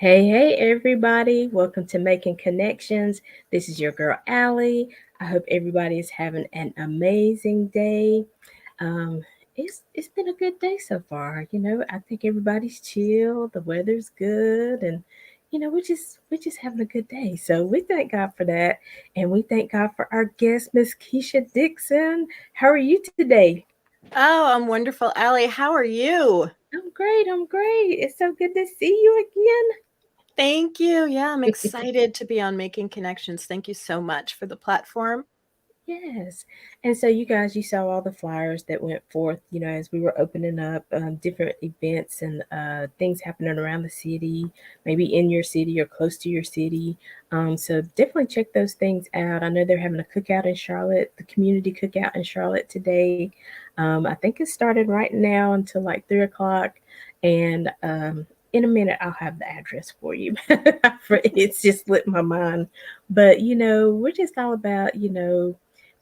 Hey, everybody. Welcome to Making Connections. This is your girl, Aly. I hope everybody is having an amazing day. Um, it's been a good day so far. I think everybody's chill. The weather's good, and we're just having a good day. So we thank God for that, and we thank God for our guest, Miss Keisha Dixon. How are you today? Oh, I'm wonderful, Allie. How are you? I'm great. I'm great. It's so good to see you Thank you. Yeah, I'm excited to be on Making Connections. Thank you so much for the platform. Yes. And so you guys, you saw all the flyers that went forth, as we were opening up different events and things happening around the city, maybe in your city or close to your city. So definitely check those things out. I know they're having a cookout in Charlotte, the community cookout in Charlotte today. I think it started right now until like 3 o'clock. And in a minute, I'll have the address for you. It's just slipped my mind. But, we're just all about,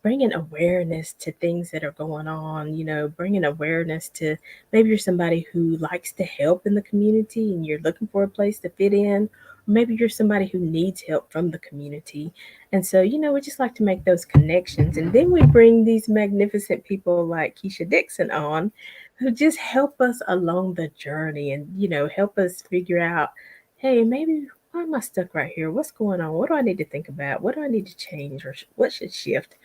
bringing awareness to things that are going on, bringing awareness to maybe you're somebody who likes to help in the community and you're looking for a place to fit in. Or maybe you're somebody who needs help from the community. And so, we just like to make those connections. And then we bring these magnificent people like Keisha Dixon on who just help us along the journey and, help us figure out, hey, maybe why am I stuck right here? What's going on? What do I need to think about? What do I need to change or what should shift?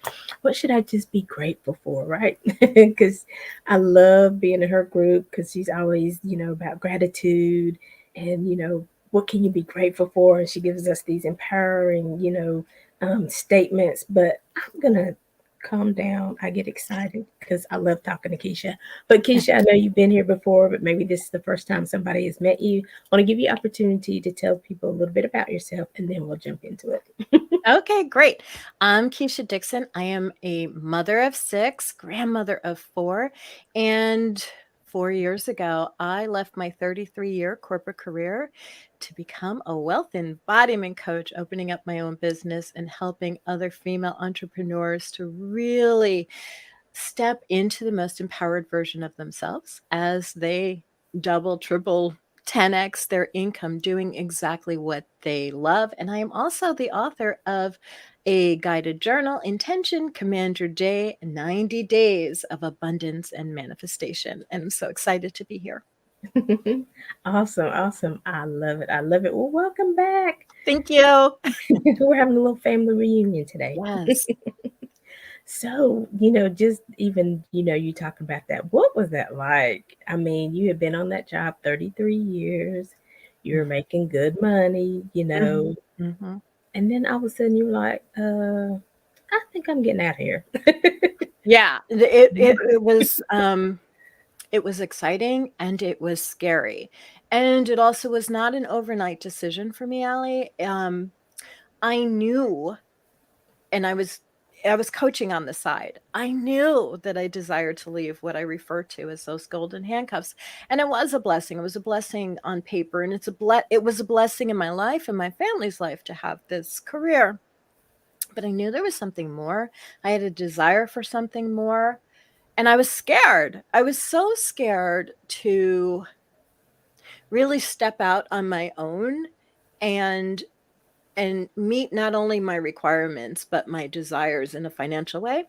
What should I just be grateful for, right? Because I love being in her group because she's always, about gratitude and, what can you be grateful for? And she gives us these empowering, statements. But I'm going to calm down. I get excited because I love talking to Keisha. But Keisha, I know you've been here before, but maybe this is the first time somebody has met you. I want to give you opportunity to tell people a little bit about yourself and then we'll jump into it. Okay, great. I'm Keisha Dixon. I am a mother of six, grandmother of four, and 4 years ago, I left my 33-year corporate career to become a wealth embodiment coach, opening up my own business and helping other female entrepreneurs to really step into the most empowered version of themselves as they double, triple, 10x their income doing exactly what they love. And I am also the author of a guided journal, Intention Command Your Day, 90 Days of Abundance and Manifestation. And I'm so excited to be here. Awesome, awesome. I love it. I love it. Well, welcome back. Thank you. We're having a little family reunion today. Yes. So, just even, you talking about that. What was that like? I mean, you had been on that job 33 years. You were making good money, Mhm, mhm. and then all of a sudden you were like, I think I'm getting out of here. Yeah, it was exciting and it was scary. And it also was not an overnight decision for me, Allie. I knew, and I was coaching on the side. I knew that I desired to leave what I refer to as those golden handcuffs. And it was a blessing. It was a blessing on paper, and it was a blessing in my life and my family's life to have this career. But I knew there was something more. I had a desire for something more, and I was scared. I was so scared to really step out on my own and meet not only my requirements but my desires in a financial way.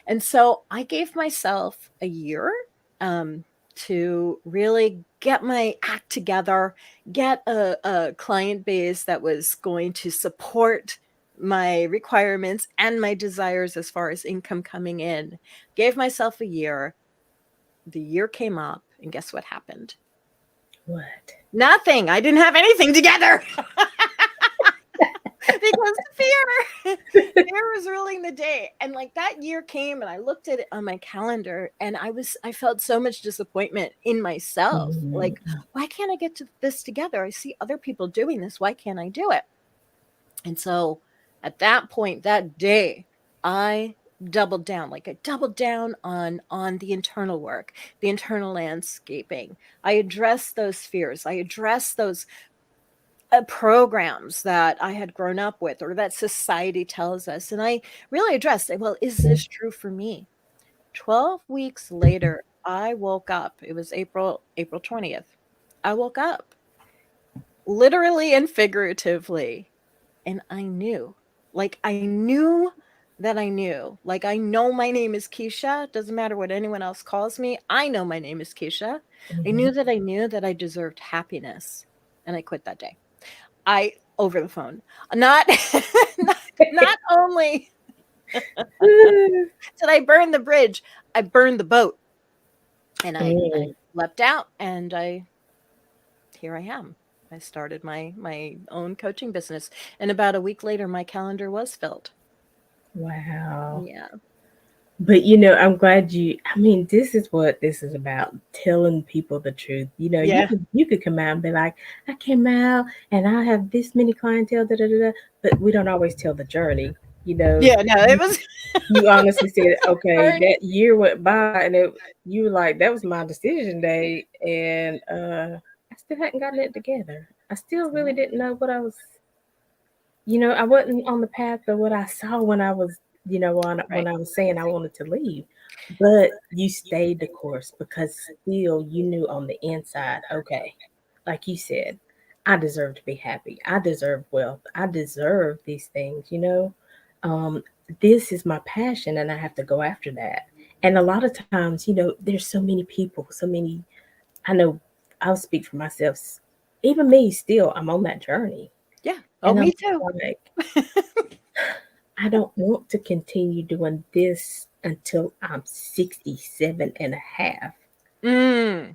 And so I gave myself a year um, to really get my act together, get a client base that was going to support my requirements and my desires as far as income coming in. Gave myself a year. The year came up, and guess what happened? What? Nothing. I didn't have anything together. Because fear fear was ruling the day. And like that year came, and I looked at it on my calendar, and I felt so much disappointment in myself. Like, Mm, why can't I get to this together? I see other people doing this, why can't I do it? And so at that point, that day, I doubled down. Like, I doubled down on the internal work, the internal landscaping. I addressed those fears, I addressed those programs that I had grown up with or that society tells us. And I really addressed, well, is this true for me? 12 weeks later, I woke up. It was April 20th. I woke up literally and figuratively. And I knew, like, I knew that I knew. Like, I know my name is Keisha. Doesn't matter what anyone else calls me. I know my name is Keisha. Mhm. I knew that I deserved happiness. And I quit that day. I over the phone. Not not, not only did I burn the bridge, I burned the boat. And I Mm, leapt out and I here I am. I started my own coaching business. And about a week later my calendar was filled. wow. Yeah. But I'm glad I mean, this is what this is about, telling people the truth. You Yeah. could come out and be like, I came out and I have this many clientele, da da da, da," but we don't always tell the journey. You know, Yeah, no, it you, was you honestly said, okay, hard. that year went by and you were like, that was my decision day, and I still hadn't gotten it together. I still really Yeah, didn't know what I was. I wasn't on the path of what I saw when I was, when right. I was saying I wanted to leave. But you stayed the course because still you knew on the inside, okay, like you said, I deserve to be happy. I deserve wealth. I deserve these things. Um, this is my passion and I have to go after that. And a lot of times, there's so many people, I know I'll speak for myself. Even me, still, I'm on that journey. Yeah. Oh, And I'm me too. like, I don't want to continue doing this until I'm 67 and a half Mm,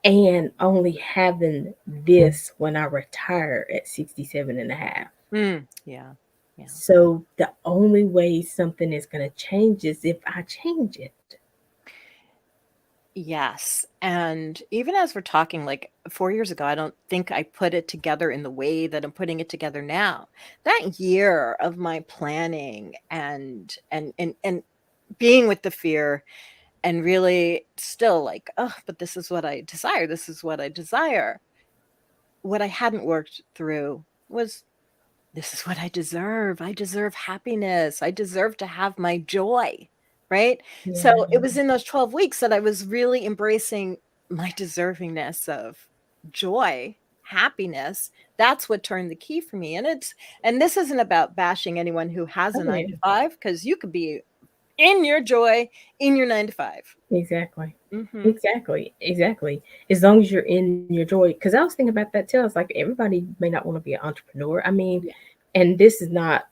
and only having this when I retire at 67 and a half. yeah, yeah. So the only way something is going to change is if I change it. Yes, and even as we're talking, like, 4 years ago, I don't think I put it together in the way that I'm putting it together now. That year of my planning and being with the fear and really still like, "Oh, but this is what I desire, this is what I desire." What I hadn't worked through was, "This is what I deserve. I deserve happiness. I deserve to have my joy." Right? So, it Yeah. was in those 12 weeks that I was really embracing my deservingness of joy, happiness. That's what turned the key for me, and this isn't about bashing anyone who has Oh, a 9 yeah. to 5 because you could be in your joy in your 9 to 5. Exactly. Mhm. Exactly. Exactly. As long as you're in your joy. Because I was thinking about that too. It's like everybody may not want to be an entrepreneur. I mean, Yeah. and this is not,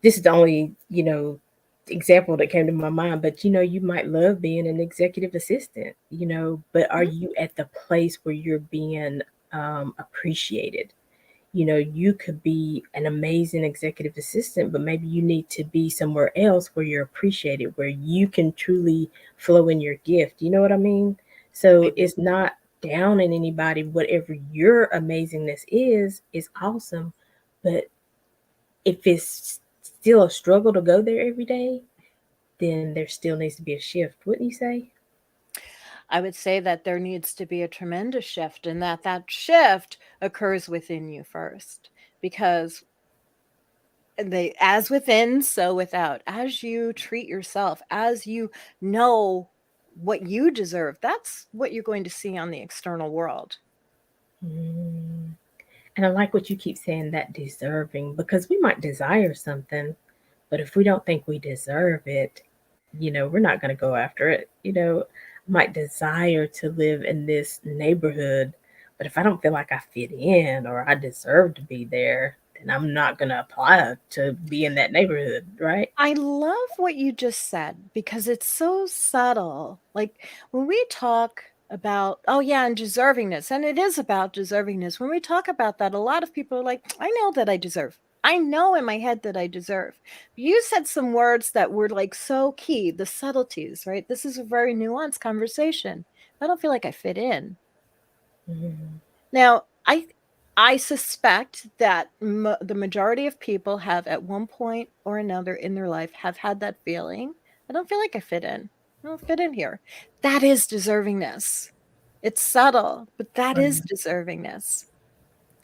this is the only, example that came to my mind, but you might love being an executive assistant, but are Mhm. you at the place where you're being appreciated? You could be an amazing executive assistant, but maybe you need to be somewhere else where you're appreciated, where you can truly flow in your gift. You know what I mean? So I it's not down in anybody. Whatever your amazingness is awesome. But if it's still a struggle to go there every day, then there still needs to be a shift, wouldn't you say? I would say that there needs to be a tremendous shift and that shift occurs within you first because they as within so without. As you treat yourself, as you know what you deserve, that's what you're going to see on the external world. Mm. And I like what you keep saying, that deserving, because we might desire something, but if we don't think we deserve it, we're not going to go after it. I might desire to live in this neighborhood, but if I don't feel like I fit in or I deserve to be there, then I'm not going to apply to be in that neighborhood, right? I love what you just said because it's so subtle. Like when we talk about, oh, yeah, and deservingness, and it is about deservingness. When we talk about that, a lot of people are like, I know that I deserve. I know in my head that I deserve. You said some words that were like so key, the subtleties, right? This is a very nuanced conversation. I don't feel like I fit in. Mhm. Now, I suspect that the majority of people have at one point or another in their life have had that feeling. I don't feel like I fit in. I don't fit in here. That is deservingness. It's subtle, but that is Um, deservingness.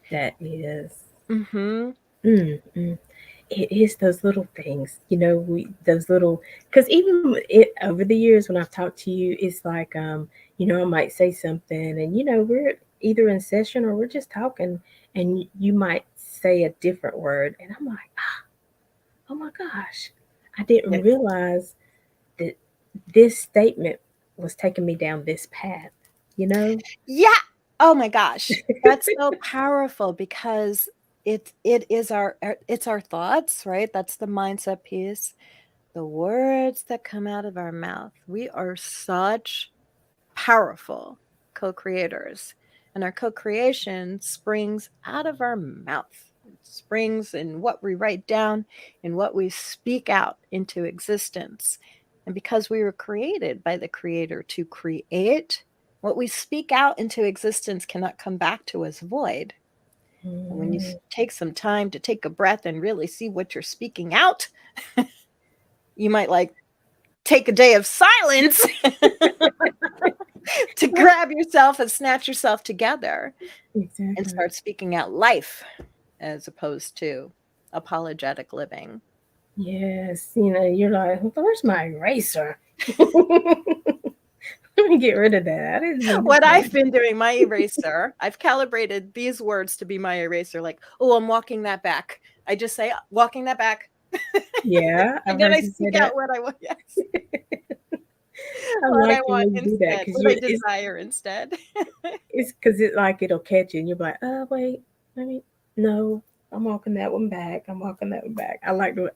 that is. Mhm. Mm. It is those little things, those little, because even it over the years when I've talked to you, it's like, I might say something, and we're either in session or we're just talking, and you might say a different word, and I'm like, oh my gosh, I Yeah. didn't realize that this statement was taking me down this path, you know? Yeah. Oh my gosh. That's so powerful because it is it's our thoughts, right? That's the mindset piece. The words that come out of our mouth. We are such powerful co-creators. And our co-creation springs out of our mouth. It springs in what we write down, in what we speak out into existence. And because we were created by the creator to create, what we speak out into existence cannot come back to us void. And when you Mm. take some time to take a breath and really see what you're speaking out, you might like take a day of silence to grab yourself and snatch yourself together and Exactly. start speaking out life as opposed to apologetic living. Yes, you're like, where's my eraser? Let me get rid of that. I didn't mean to What say. I've been doing, my eraser, I've calibrated these words to be my eraser, like, oh, I'm walking that back. I just say, walking that back. Yeah, I've And then heard I you say speak out that. what I want. Yes. I What like I the way want you do that instead, because what I desire instead. it's because it like it'll catch you and you'll be like, wait, let me, no, I'm walking that one back. I'm walking that one back. I like the,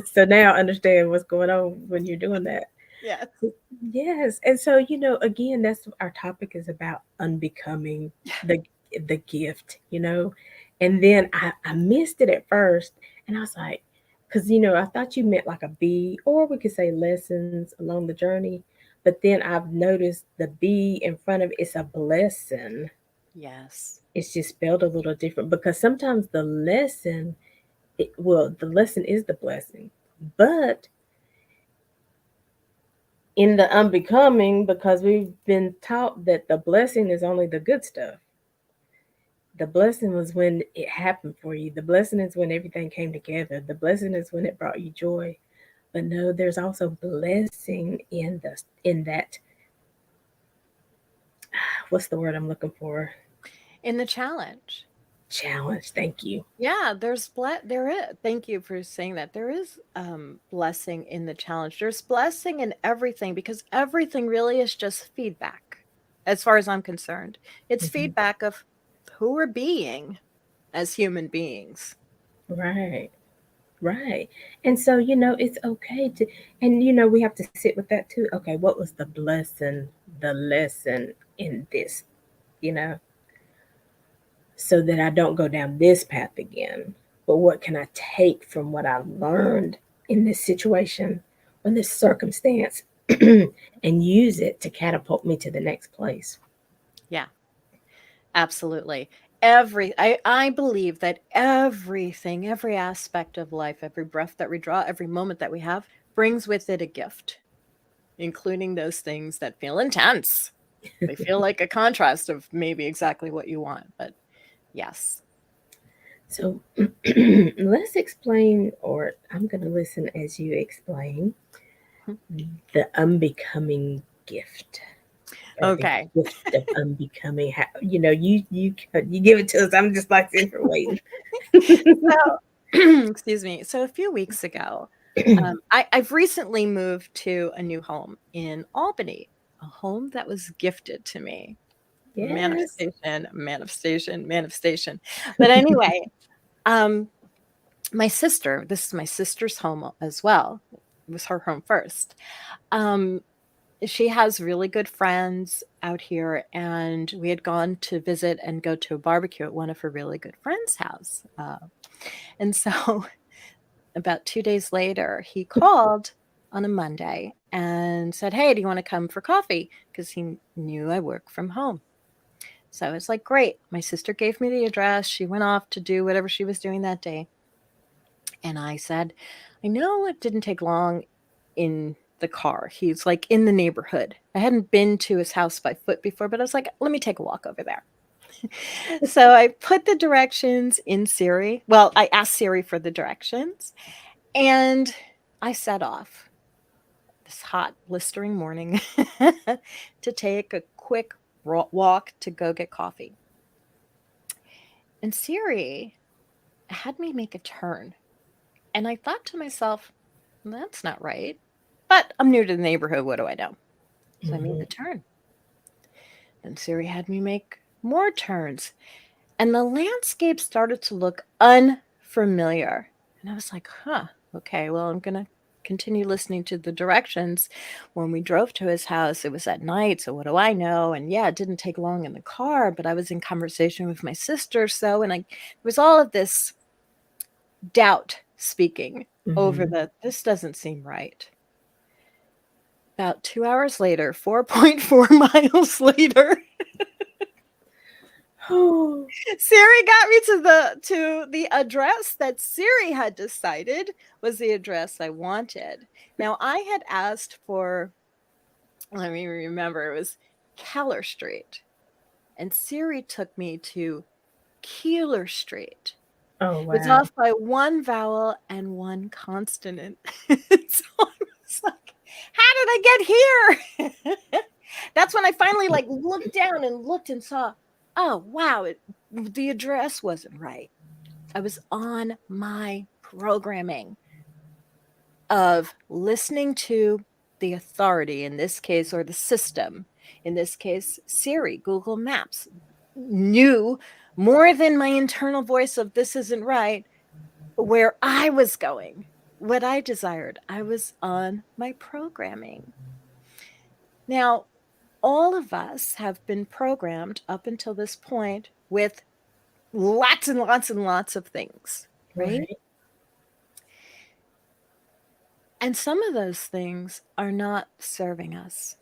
so now I understand what's going on when you're doing that. Yes. Yes, and so again, that's our topic is about unbecoming the the gift, and then I missed it at first, and I was like, because I thought you meant like a B, or we could say lessons along the journey, but then I've noticed the B in front of it's a blessing. Yes. It's just spelled a little different because sometimes the lesson, the lesson is the blessing, but in the unbecoming, because we've been taught that the blessing is only the good stuff. The blessing was when it happened for you. The blessing is when everything came together. The blessing is when it brought you joy. But no, there's also blessing in that, what's the word I'm looking for? In the challenge. Challenge. Thank you. Yeah, there is. Thank you for saying that. There is blessing in the challenge. There's blessing in everything because everything really is just feedback, as far as I'm concerned. It's Mhm. feedback of who we're being as human beings. Right. Right. And so, it's okay to, and we have to sit with that too. Okay, what was the blessing, the lesson in this, you know? so that I don't go down this path again. But what can I take from what I learned in this situation or this circumstance and use it to catapult me to the next place? Yeah, absolutely. I believe that everything, every aspect of life, every breath that we draw, every moment that we have brings with it a gift, including those things that feel intense. They feel like a contrast of maybe exactly what you want, but yes. So let's explain, or I'm going to listen as you explain the unbecoming gift. Or the Okay. gift of unbecoming. How, you give it to us. I'm just like sitting here waiting. So, excuse me. So a few weeks ago, I've recently moved to a new home in Albany, a home that was gifted to me. Yes. Manifestation, manifestation, manifestation. But anyway, um, my sister, this is my sister's home as well. It was her home first. Um, she has really good friends out here, and we had gone to visit and go to a barbecue at one of her really good friends' house. And so about 2 days later, he called on a Monday and said, "Hey, do you want to come for coffee?" Because he knew I work from home. So I was like, great. My sister gave me the address. She went off to do whatever she was doing that day. And I said, I know it didn't take long in the car. He's like in the neighborhood. I hadn't been to his house by foot before, but I was like, let me take a walk over there. So I put the directions in Siri. Well, I asked Siri for the directions and I set off this hot, blistering morning to take a quick walk to go get coffee. And Siri had me make a turn. And I thought to myself, that's not right. But I'm new to the neighborhood. What do I know? So I made Mhm. the turn. And Siri had me make more turns. And the landscape started to look unfamiliar. And I was like, okay, well, I'm going to continue listening to the directions. When we drove to his house, it was at night. So what do I know? And yeah, it didn't take long in the car, but I was in conversation with my sister. And there was all of this doubt speaking over Mhm. this doesn't seem right. About 2 hours later, 4.4 miles later, Oh. Siri got me to the address that Siri had decided was the address I wanted. Now I had asked for, let me remember, it was Keller Street, and Siri took me to Keeler Street. Oh, It was wow. off by one vowel and one consonant. So I was like, how did I get here? That's when I finally like looked down and looked and saw, oh wow, the address wasn't right. I was on my programming of listening to the authority in this case, or the system, in this case, Siri, Google Maps, knew more than my internal voice of this isn't right, where I was going, what I desired. I was on my programming. Now, all of us have been programmed up until this point with lots and lots and lots of things, right? Right. And some of those things are not serving us.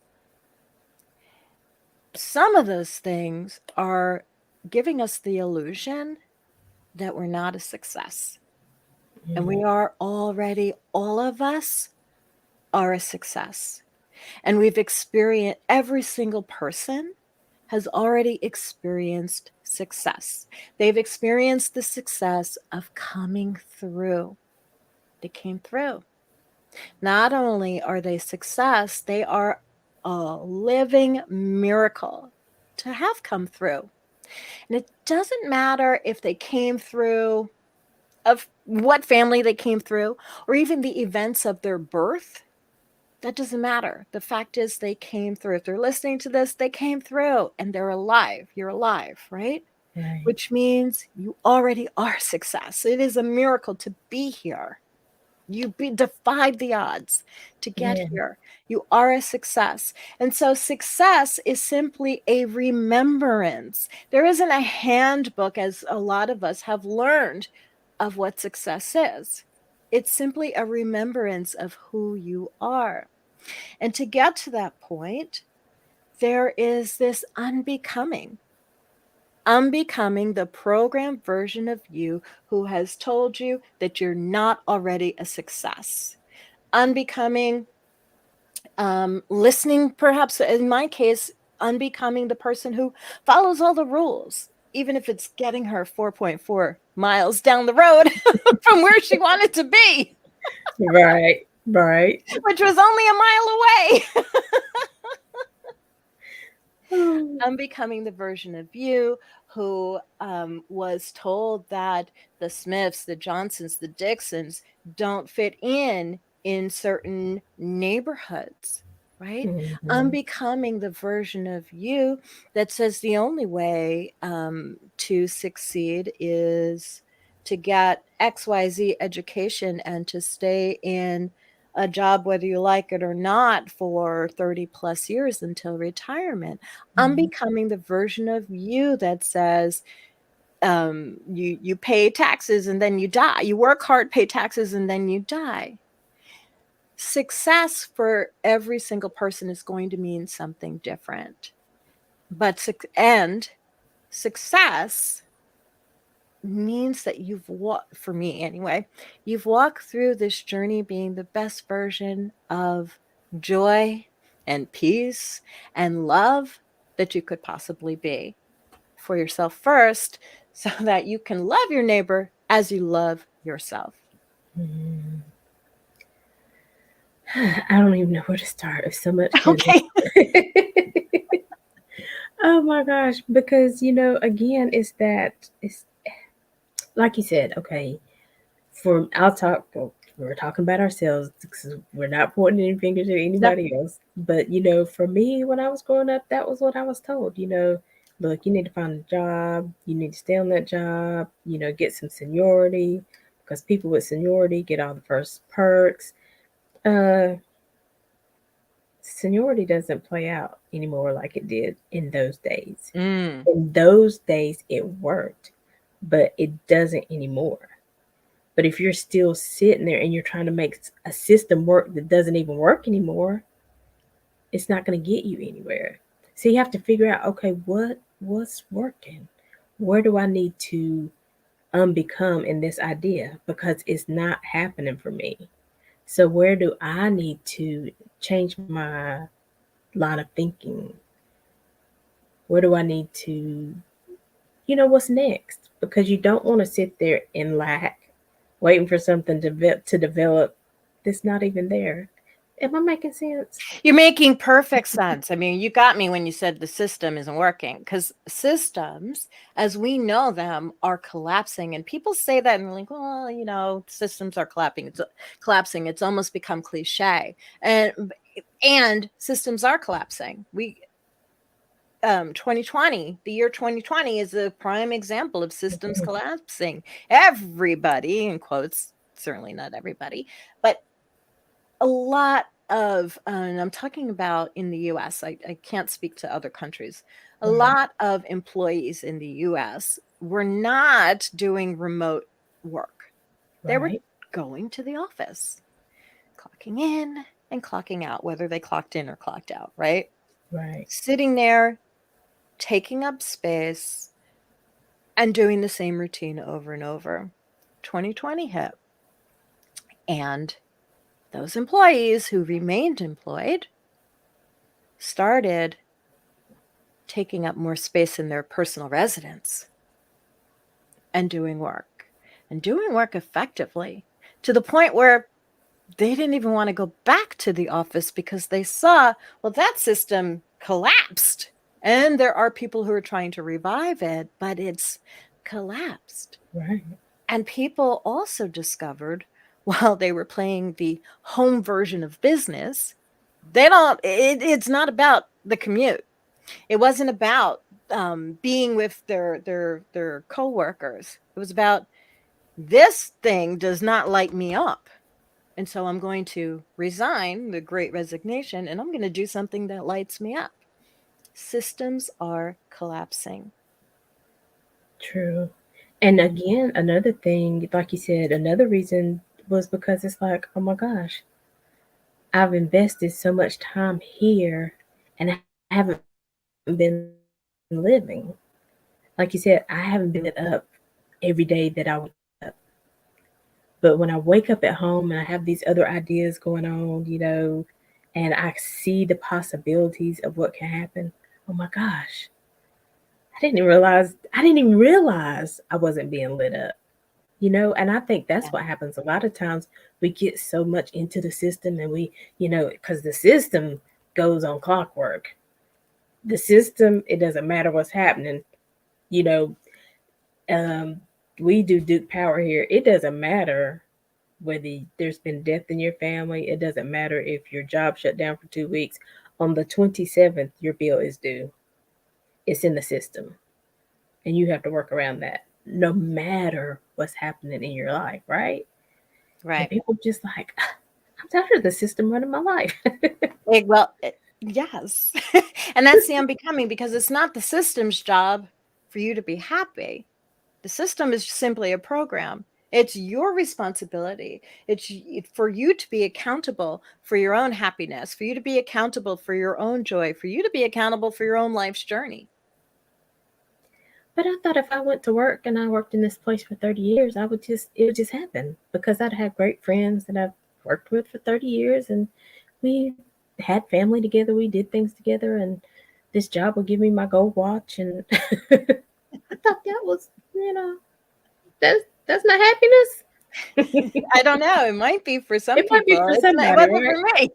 Some of those things are giving us the illusion that we're not a success. And Mhm. we are already, all of us are a success. And we've experienced, every single person has already experienced success. They've experienced the success of coming through. They came through. Not only are they success, they are a living miracle to have come through. And it doesn't matter if they came through, of what family they came through, or even the events of their birth. That doesn't matter. The fact is they came through. If they're listening to this, they came through and they're alive. You're alive, right? Right. Which means you already are success. It is a miracle to be here. You defied the odds to get Yeah. here. You are a success. And so success is simply a remembrance. There isn't a handbook, as a lot of us have learned, of what success is. It's simply a remembrance of who you are. And to get to that point, there is this unbecoming the programmed version of you who has told you that you're not already a success. Unbecoming, listening, perhaps in my case, unbecoming the person who follows all the rules, even if it's getting her 4.4 miles down the road from where she wanted to be, Right. Right. which was only a mile away. Oh. I'm becoming the version of you who was told that the Smiths, the Johnsons, the Dixons don't fit in certain neighborhoods, right? I'm Mhm. becoming the version of you that says the only way to succeed is to get XYZ education and to stay in a job, whether you like it or not, for 30 plus years until retirement. I'm Mhm. becoming the version of you that says, you pay taxes and then you die. You work hard, pay taxes, and then you die. Success for every single person is going to mean something different. But success means that you've walked, for me anyway, you've walked through this journey being the best version of joy and peace and love that you could possibly be for yourself first, so that you can love your neighbor as you love yourself. Mhm. I don't even know where to start. There's so much goodness. Okay. Oh my gosh, because again, it's like you said, okay, for I'll talk well, we're talking about ourselves because we're not pointing any fingers at Yep. anybody else. But for me, when I was growing up, that was what I was told. Look, you need to find a job, you need to stay on that job, get some seniority because people with seniority get all the first perks. Uh, Seniority doesn't play out anymore like it did in those days. Mm. In those days, it worked, but it doesn't anymore. But if you're still sitting there and you're trying to make a system work that doesn't even work anymore, it's not going to get you anywhere. So you have to figure out, okay, what's working? Where do I need to unbecome in this idea because it's not happening for me. So where do I need to change my line of thinking? Where do I need to, what's next? Because you don't want to sit there in lack, waiting for something to develop that's not even there. Am I making sense? You're making perfect sense. I mean, you got me when you said the system isn't working, because systems, as we know them, are collapsing. And people say that and like, well, systems are collapsing. It's collapsing. It's almost become cliche. And systems are collapsing. 2020, the year 2020 is a prime example of systems Mhm. collapsing. Everybody, in quotes, certainly not everybody, but a lot of, and I'm talking about in the US, I can't speak to other countries. A Right, lot of employees in the US were not doing remote work. They were right, going to the office, clocking in and clocking out, whether they clocked in or clocked out, right? right. Sitting there, taking up space, and doing the same routine over and over. 2020 hit, and those employees who remained employed started taking up more space in their personal residence and doing work effectively to the point where they didn't even want to go back to the office because they saw, well, that system collapsed. And there are people who are trying to revive it, but it's collapsed. Right, And people also discovered while they were playing the home version of business, it's not about the commute. It wasn't about being with their coworkers. It was about, this thing does not light me up, and so I'm going to resign, the Great Resignation, and I'm going to do something that lights me up. Systems are collapsing. true. And again, another thing, like you said, another reason was because it's like, oh my gosh, I've invested so much time here and I haven't been living. Like you said, I haven't been living it up every day that I wake up. But when I wake up at home and I have these other ideas going on, and I see the possibilities of what can happen, oh my gosh, I didn't even realize I wasn't being lit up. And I think that's Yeah. what happens a lot of times. We get so much into the system and because the system goes on clockwork. The system, it doesn't matter what's happening. You know, um, we do Duke Power here. It doesn't matter whether there's been death in your family. It doesn't matter if your job shut down for 2 weeks. On the 27th, your bill is due. It's in the system, and you have to work around that, no matter what's happening in your life, right? And Right. people just like, I'm tired of the system running my life. Yes. And that's the unbecoming, because it's not the system's job for you to be happy. The system is simply a program. It's your responsibility. For you to be accountable for your own happiness, for you to be accountable for your own joy, for you to be accountable for your own life's journey. But I thought if I went to work and I worked in this place for 30 years, it would just happen because I'd have great friends that I've worked with for 30 years and we had family together. We did things together and this job would give me my gold watch. And I thought that was, you know, that's not happiness. I don't know. It might be for some It might people. be for It somebody, wasn't right? for me.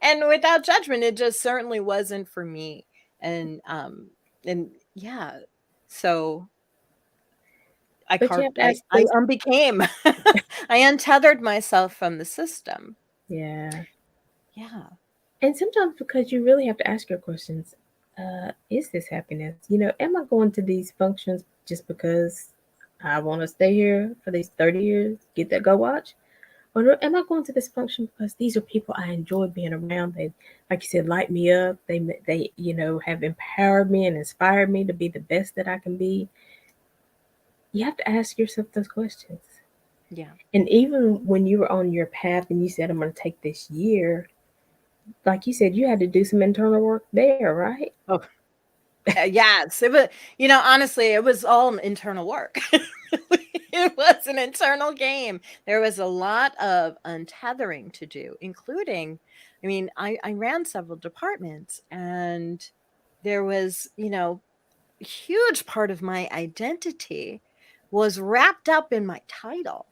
And without judgment, it just certainly wasn't for me. And and yeah, so I But you have carved, to ask I those. unbecame, I untethered myself from the system. Yeah. Yeah. And sometimes because you really have to ask your questions, is this happiness? Am I going to these functions just because I want to stay here for these 30 years, get that go watch? Or am I going to this function because these are people I enjoy being around? They, like you said, light me up. They have empowered me and inspired me to be the best that I can be. You have to ask yourself those questions. Yeah. And even when you were on your path and you said, I'm going to take this year, like you said, you had to do some internal work there, right? Oh, yes. It was, honestly, it was all internal work. It was an internal game. There was a lot of untethering to do, including, I mean, I ran several departments, and there was, a huge part of my identity was wrapped up in my title.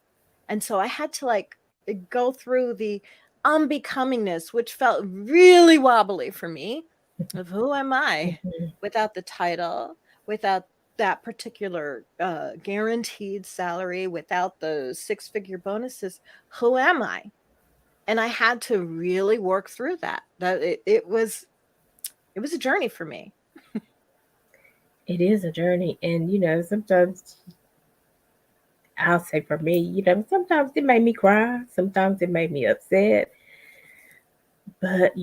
And so I had to like go through the unbecomingness, which felt really wobbly for me, of who am I Mhm. without the title, without that particular guaranteed salary, without those six-figure bonuses. Who am I? And I had to really work through that. It was a journey for me. It is a journey. And, sometimes I'll say for me, sometimes it made me cry. Sometimes it made me upset. But,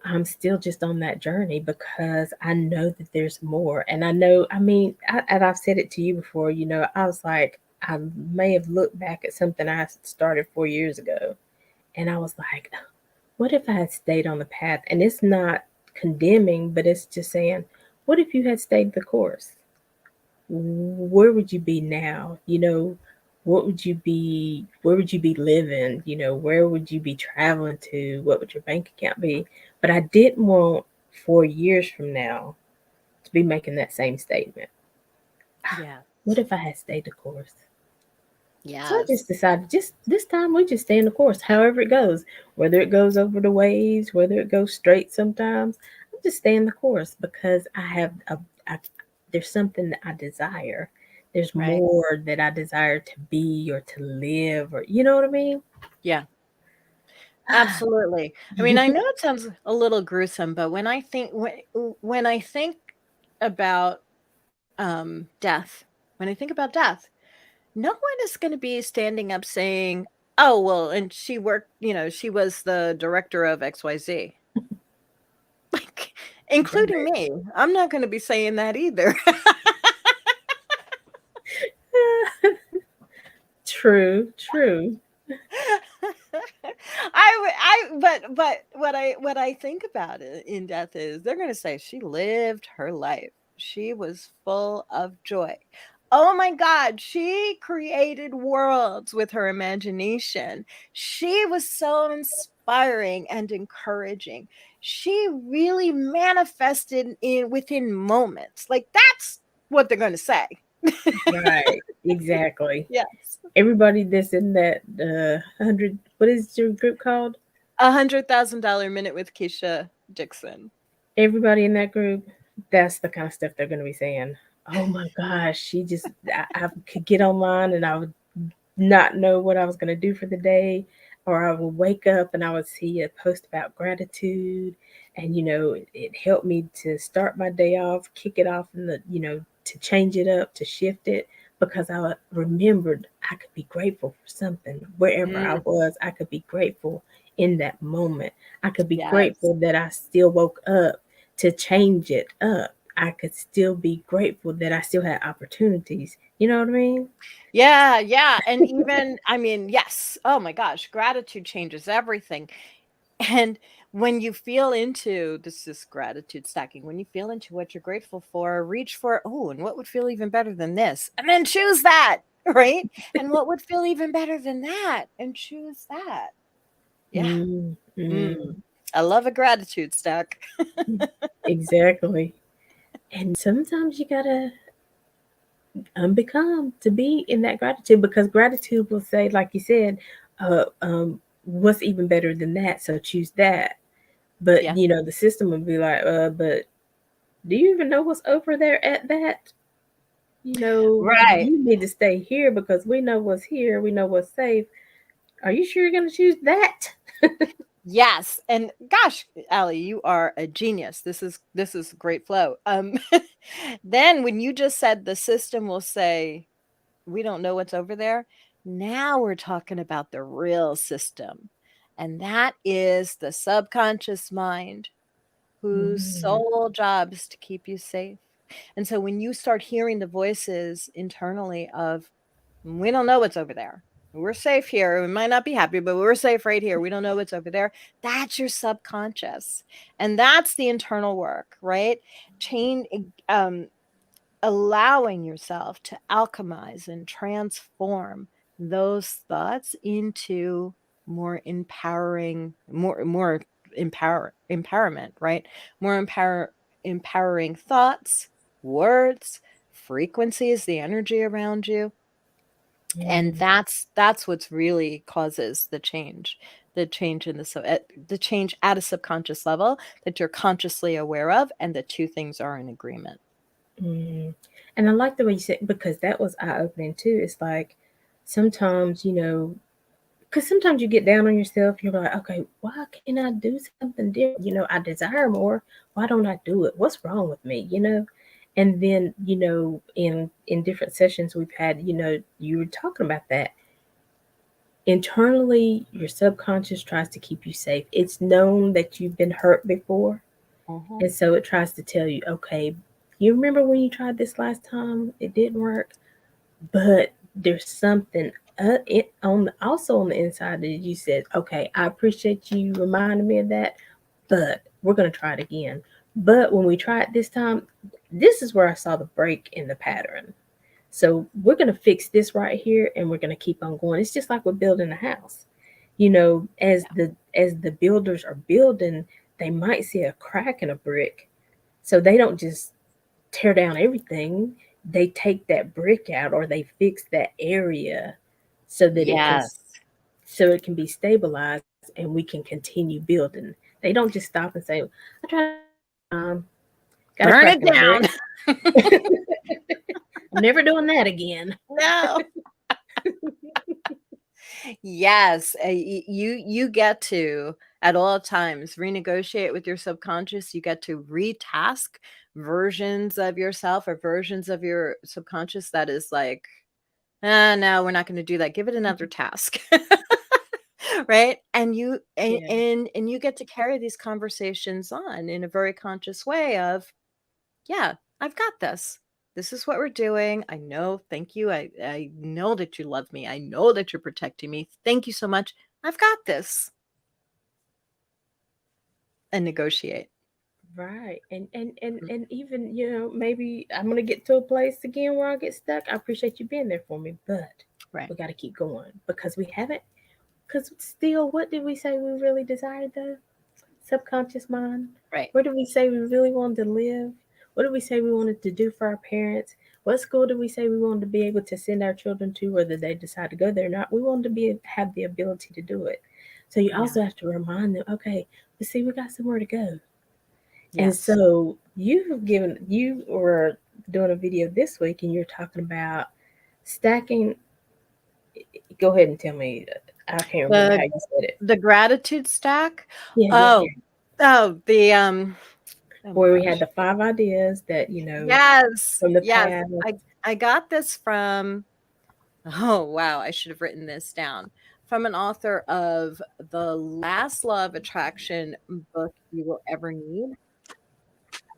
I'm still just on that journey because I know that there's more. And I know, I mean, and I've said it to you before, I was like, I may have looked back at something I started 4 years ago. And I was like, what if I had stayed on the path? And it's not condemning, but it's just saying, what if you had stayed the course? Where would you be now? What would you be, where would you be living? Where would you be traveling to? What would your bank account be? But I didn't want 4 years from now to be making that same statement. Yeah. What if I had stayed the course? So I just Yes. decided, just this time we just stay in the course, however it goes, whether it goes over the waves, whether it goes straight sometimes. I just stay in the course because I, there's something that I desire. There's Right. more that I desire to be or to live, or you know what I mean? Yeah. Absolutely. I mean, I know it sounds a little gruesome, but when I think about death, when I think about death, no one is going to be standing up saying, "Oh, well, and she worked, she was the director of XYZ." Like, including Right. me. I'm not going to be saying that either. True, true. But what I think about it in death is they're gonna say she lived her life. She was full of joy. Oh my God, she created worlds with her imagination. She was so inspiring and encouraging. She really manifested in within moments. Like that's what they're gonna say. Right, exactly. Yes. Everybody that's in that 100, what is your group called? $100,000 minute with Keisha Dixon. Everybody in that group, that's the kind of stuff they're going to be saying. Oh my gosh, I could get online and I would not know what I was going to do for the day. Or I would wake up and I would see a post about gratitude. And, it helped me to start my day off, kick it off, and to change it up, to shift it, because I remembered I could be grateful for something. Wherever I Mm, was, I could be grateful in that moment. I could be yes. grateful that I still woke up to change it up. I could still be grateful that I still had opportunities. You know what I mean? Yeah, yeah, and even I mean, yes. Oh my gosh, gratitude changes everything. And when you feel into this is gratitude stacking, when you feel into what you're grateful for, reach for, oh, and what would feel even better than this? And then choose that, right? And what would feel even better than that? And choose that. Yeah. Mm, Mm. mm, I love a gratitude stack. exactly. And sometimes you gotta unbecome to be in that gratitude, because gratitude will say, like you said, what's even better than that? So choose that. But, Yeah. the system would be like, but do you even know what's over there at that? Right. You need to stay here because we know what's here. We know what's safe. Are you sure you're going to choose that? Yes, and gosh, Allie, you are a genius. This is great flow. Then when you just said the system will say, "We don't know what's over there," now we're talking about the real system, and that is the subconscious mind, whose Mm, sole job is to keep you safe. And so when you start hearing the voices internally of, "We don't know what's over there. We're safe here. We might not be happy, but we're safe right here. We don't know what's over there." That's your subconscious. And that's the internal work, right? Chain allowing yourself to alchemize and transform those thoughts into more empowering, more empowerment, right? More empowering thoughts, words, frequencies, the energy around you. And mm, that's what's really causes the change in the change at a subconscious level that you're consciously aware of, and the two things are in agreement. mm. And I like the way you said, because that was eye opening too. It's like sometimes, because sometimes you get down on yourself, you're like, okay, why can't I do something different? I desire more. Why don't I do it? What's wrong with me? And then, in different sessions we've had, you were talking about that. Internally, your subconscious tries to keep you safe. It's known that you've been hurt before. Mhm. And so it tries to tell you, okay, you remember when you tried this last time? It didn't work. But there's something also on the inside that you said, okay, I appreciate you reminding me of that, but we're going to try it again. But when we try it this time, this is where I saw the break in the pattern. So we're going to fix this right here, and we're going to keep on going. It's just like we're building a house. As Yeah. the builders are building, they might see a crack in a brick, so they don't just tear down everything. They take that brick out, or they fix that area so that Yes. it can be stabilized, and we can continue building. They don't just stop and say, I tried it last time, got a crack Burn in a it brick. down. I'm never doing that again. No. Yes, you get to at all times renegotiate with your subconscious. You get to retask versions of yourself or versions of your subconscious that is like, ah, no, we're not going to do that. Give it another task. Right? And you Yeah. and you get to carry these conversations on in a very conscious way of, yeah, I've got this. This is what we're doing. I know. Thank you. I know that you love me. I know that you're protecting me. Thank you so much. I've got this. And negotiate. Right. And Mm. and even, maybe I'm gonna get to a place again where I get stuck. I appreciate you being there for me, but Right. we gotta keep going because we haven't. Because still, what did we say we really desired, though? Subconscious mind. Right. Where did we say we really wanted to live? What did we say we wanted to do for our parents? What school did we say we wanted to be able to send our children to, whether they decide to go there or not? We wanted to have the ability to do it. So you Yeah. also have to remind them, okay, but see, we got somewhere to go. And Yes. so you were doing a video this week, and you're talking about stacking. Go ahead and tell me. I can't remember how The you said it. the gratitude stack. Yeah, yeah, Oh, yeah. the oh my Where we had gosh. the 5 ideas that, Yes. from the Yes. past. I got this from, oh, wow, I should have written this down. From an author of the last Law of Attraction book you will ever need.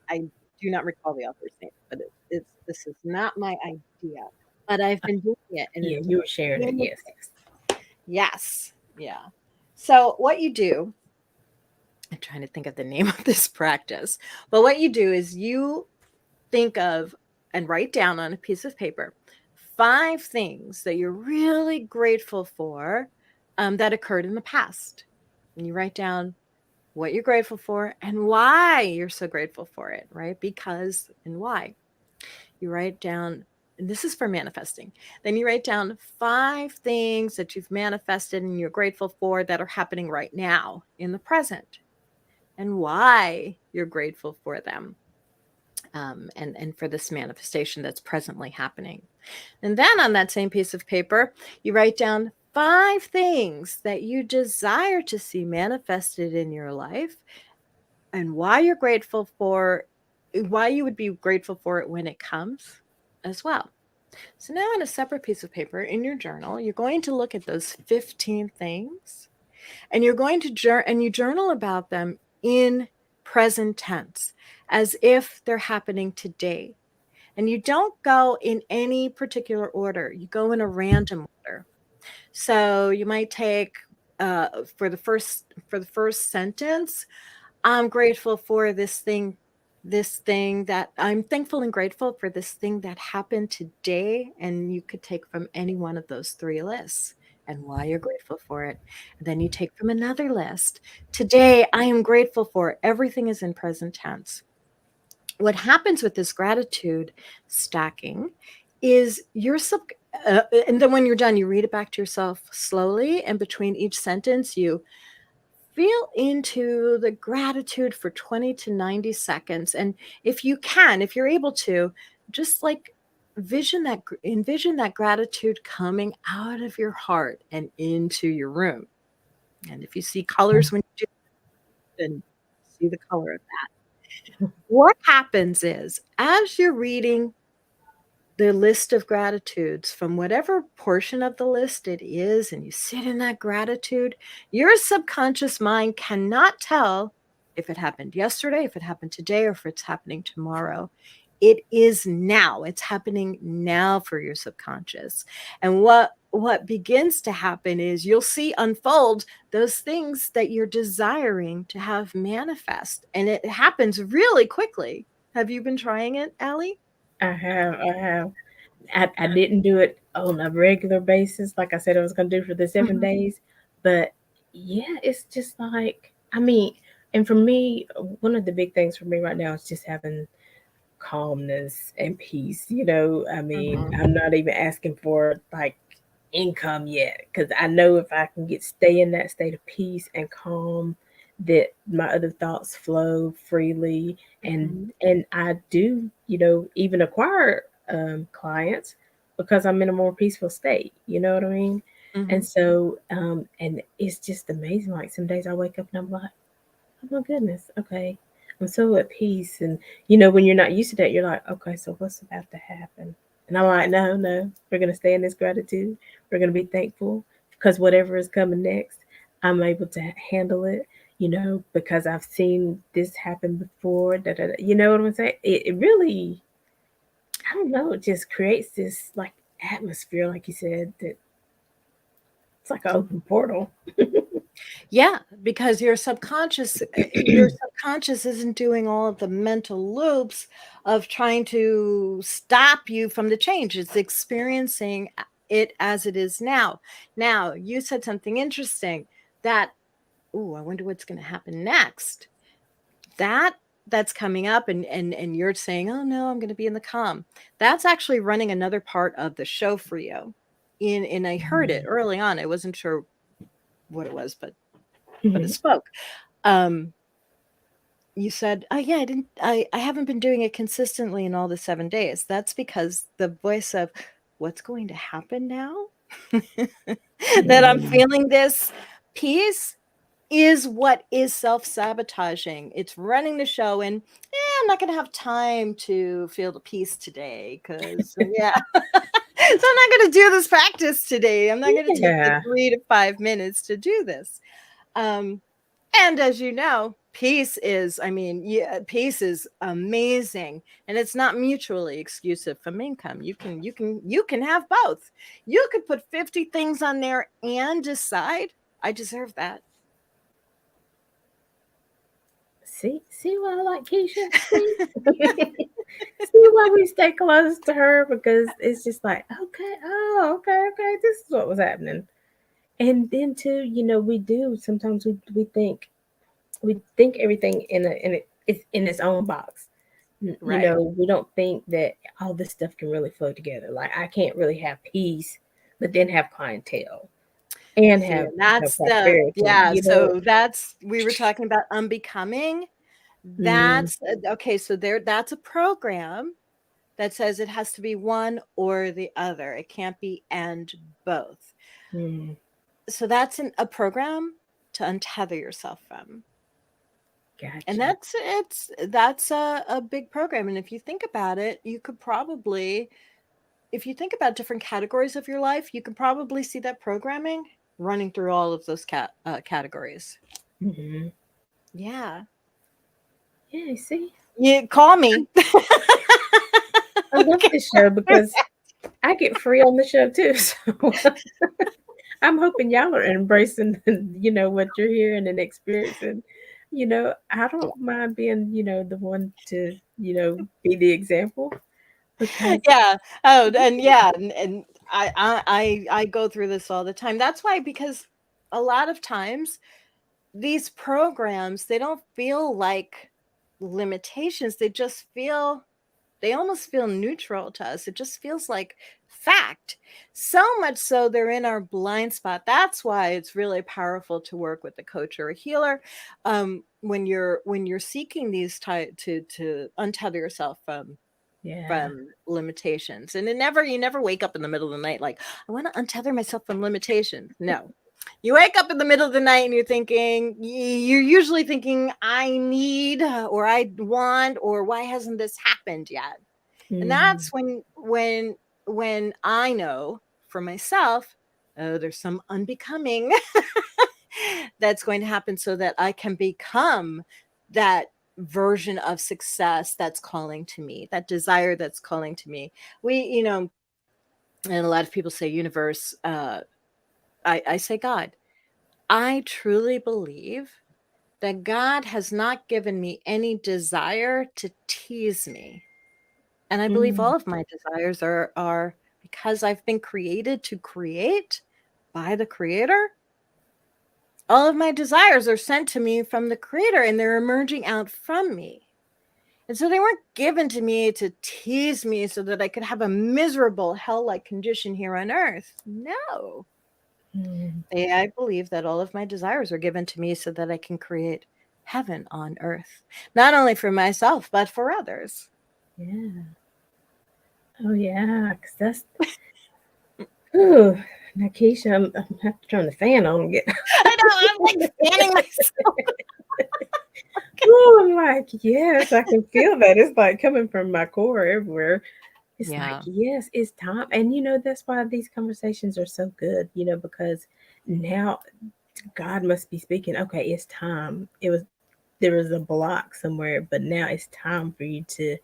I do not recall the author's name, but it's this is not my idea, but I've been doing it, and Yeah, it's you were sharing it. been Yes. yes, yeah. So what you do, I'm trying to think of the name of this practice, but what you do is you think of and write down on a piece of paper 5 things that you're really grateful for, that occurred in the past. And you write down what you're grateful for and why you're so grateful for it, right? Because and why. You write down, and this is for manifesting. Then you write down 5 things that you've manifested and you're grateful for that are happening right now in the present. and why you're grateful for them, and for this manifestation that's presently happening. And then on that same piece of paper, you write down 5 things that you desire to see manifested in your life and why you're grateful for, why you would be grateful for it when it comes as well. So now on a separate piece of paper in your journal, you're going to look at those 15 things, and you're going to and you journal about them in present tense as if they're happening today. And you don't go in any particular order. You go in a random order. So you might take, for the first sentence, I'm grateful for this thing that I'm thankful and grateful for this thing that happened today. And you could take from any one of those 3 lists and why you're grateful for it. And then you take from another list. Today, I am grateful for everything is in present tense. What happens with this gratitude stacking is and then when you're done, you read it back to yourself slowly. And between each sentence, you feel into the gratitude for 20 to 90 seconds. And if you can, if you're able to, just like envision that gratitude coming out of your heart and into your room. And if you see colors when you do, then see the color of that. What happens is, as you're reading the list of gratitudes from whatever portion of the list it is, and you sit in that gratitude, your subconscious mind cannot tell if it happened yesterday, if it happened today, or if it's happening tomorrow. It is now. It's happening now for your subconscious. And what begins to happen is you'll see unfold those things that you're desiring to have manifest. And it happens really quickly. Have you been trying it, Aly? I have. I didn't do it on a regular basis, like I said I was gonna do for the seven Mhm. days. But yeah, it's just like, I mean, and for me, one of the big things for me right now is just having calmness and peace. I mean, Mhm. I'm not even asking for like income yet, because I know if I can stay in that state of peace and calm, that my other thoughts flow freely, and Mhm. I do, even acquire clients because I'm in a more peaceful state. You know what I mean? And Mhm. so, and it's just amazing. Like some days I wake up and I'm like, oh my goodness, okay, I'm so at peace. And when you're not used to that, you're like, okay, so what's about to happen? And I'm like, no, no, we're gonna stay in this gratitude. We're gonna be thankful because whatever is coming next, I'm able to handle it. Because I've seen this happen before. Da, da, da. You know what I'm saying? It really, I don't know. It just creates this like atmosphere, like you said, that it's like an open portal. Yeah, because your subconscious isn't doing all of the mental loops of trying to stop you from the change. It's experiencing it as it is now. Now, you said something interesting that, oh, I wonder what's going to happen next. That that's coming up, and you're saying, "Oh no, I'm going to be in the calm." That's actually running another part of the show for you. And I heard it early on. I wasn't sure what it was, but it Mhm. spoke. Um, you said, "Oh yeah, I haven't been doing it consistently in all the 7 days." That's because the voice of what's going to happen now that I'm Mhm. feeling this peace is what is self-sabotaging. It's running the show, and I'm not going to have time to feel the peace today cuz yeah. So I'm not going to do this practice today. I'm not going to take the Yeah. 3 to 5 minutes to do this. Um, and as you know, peace is, I mean, yeah, peace is amazing, and it's not mutually exclusive from income. You can have both. You could put 50 things on there and decide, I deserve that. See why I like Keisha? See? See why we stay close to her, because it's just like, okay, oh, okay, okay, this is what was happening. And then too, we do sometimes we think everything it's in its own box. Right. We don't think that all this stuff can really flow together. Like I can't really have peace, but then have clientele. And See, have, and that's the prosperity, yeah, so that's we were talking about unbecoming. Mm, That's okay, so that's a program that says it has to be one or the other. It can't be and both. mm, So that's a program to untether yourself from. And gotcha. that's a big program. And if you think about it, you could probably, if you think about different categories of your life, you can probably see that programming running through all of those categories. Mhm. Yeah. Yeah, see? You call me. I love this show because I get free on the show too, so I'm hoping y'all are embracing, what you're hearing and experiencing. I don't mind being, the one to, be the example because Yeah. Oh, and yeah, and I go through this all the time. That's why, because a lot of times these programs, they don't feel like limitations. They almost feel neutral to us. It just feels like fact. So much so they're in our blind spot. That's why it's really powerful to work with a coach or a healer, when you're seeking these to untether yourself yeah. from limitations. And you never wake up in the middle of the night like, I want to untether myself from limitations. No. You wake up in the middle of the night and you're usually thinking, I need, or I want, or why hasn't this happened yet? And Mhm. that's when I know for myself, oh, there's some unbecoming that's going to happen so that I can become that version of success that's calling to me, that desire that's calling to me. And a lot of people say universe, I say God. I truly believe that God has not given me any desire to tease me. And I believe Mm, all of my desires are because I've been created to create by the creator. All of my desires are sent to me from the creator and they're emerging out from me. And so they weren't given to me to tease me so that I could have a miserable hell-like condition here on earth. No. mm, I believe that all of my desires are given to me so that I can create heaven on earth, not only for myself, but for others. yeah. Oh yeah, 'cause that's ooh, now Keisha, I'm gonna have to turn the fan on and get I know, I'm like fanning myself. ooh, I'm like, yes, I can feel that. It's like coming from my core everywhere. It's like, Yeah. yes, it's time. And that's why these conversations are so good, because now God must be speaking. Okay, it's time. There was a block somewhere, but now it's time for you to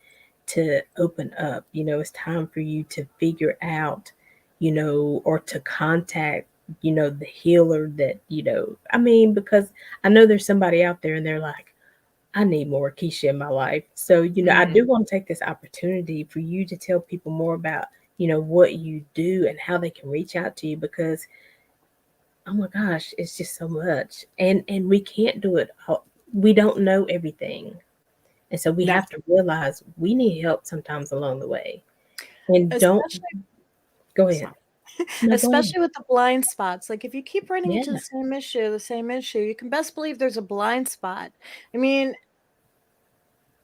open up. It's time for you to figure out, or to contact, the healer that, I mean, because I know there's somebody out there and they're like, I need more Keisha in my life. So, I do Mhm. want to take this opportunity for you to tell people more about, what you do and how they can reach out to you because oh my gosh, it's just so much. And we can't do it all. We don't know everything. And so we have That's to realize we need help sometimes along the way. And don't especially go ahead. sorry. No, go ahead. Especially with the blind spots. Like if you keep running into Yeah, the same issue, you can best believe there's a blind spot. I mean,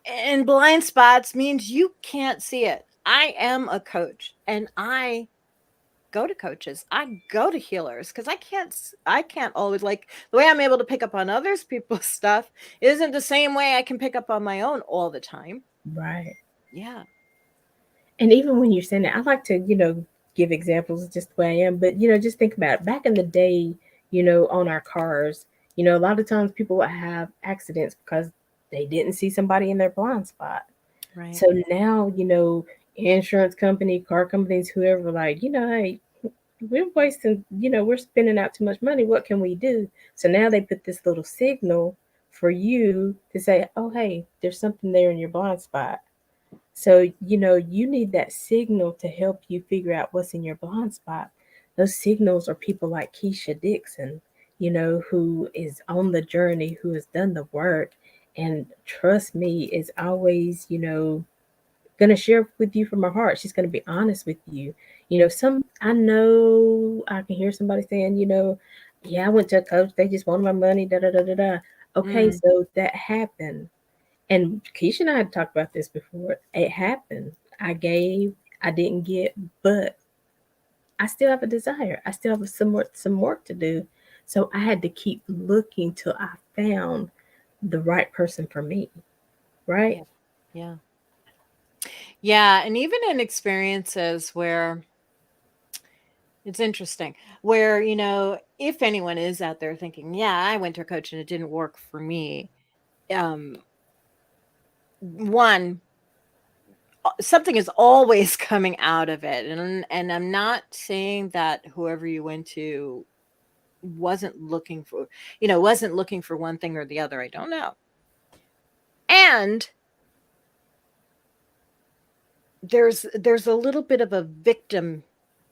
and blind spots means you can't see it. I am a coach and I go to coaches. I go to healers because I can't always, like, the way I'm able to pick up on others people's stuff isn't the same way I can pick up on my own all the time. right. Yeah. And even when you're saying that, I like to, give examples just the way I am. But, just think about it. Back in the day, on our cars, a lot of times people would have accidents because they didn't see somebody in their blind spot. Right. So now, insurance company, car companies, whoever, like, hey, we're wasting, we're spending out too much money. What can we do? So now they put this little signal for you to say, oh, hey, there's something there in your blind spot. So, you need that signal to help you figure out what's in your blind spot. Those signals are people like Keisha Dixon, who is on the journey, who has done the work, and trust me, is always, going to share with you from her heart. She's going to be honest with you. I know I can hear somebody saying, yeah, I went to a coach, they just wanted my money, da da da da da. Okay, Mm, so that happened. And Keisha and I had talked about this before. It happened. I gave, I didn't get, but I still have a desire. I still have some work to do. So I had to keep looking till I found the right person for me, right? yeah. Yeah. Yeah. And even in experiences where it's interesting, where, if anyone is out there thinking, yeah, I went to a coach and it didn't work for me, um, one, something is always coming out of it. And I'm not saying that whoever you went to wasn't looking for, wasn't looking for one thing or the other. I don't know. And there's a little bit of a victim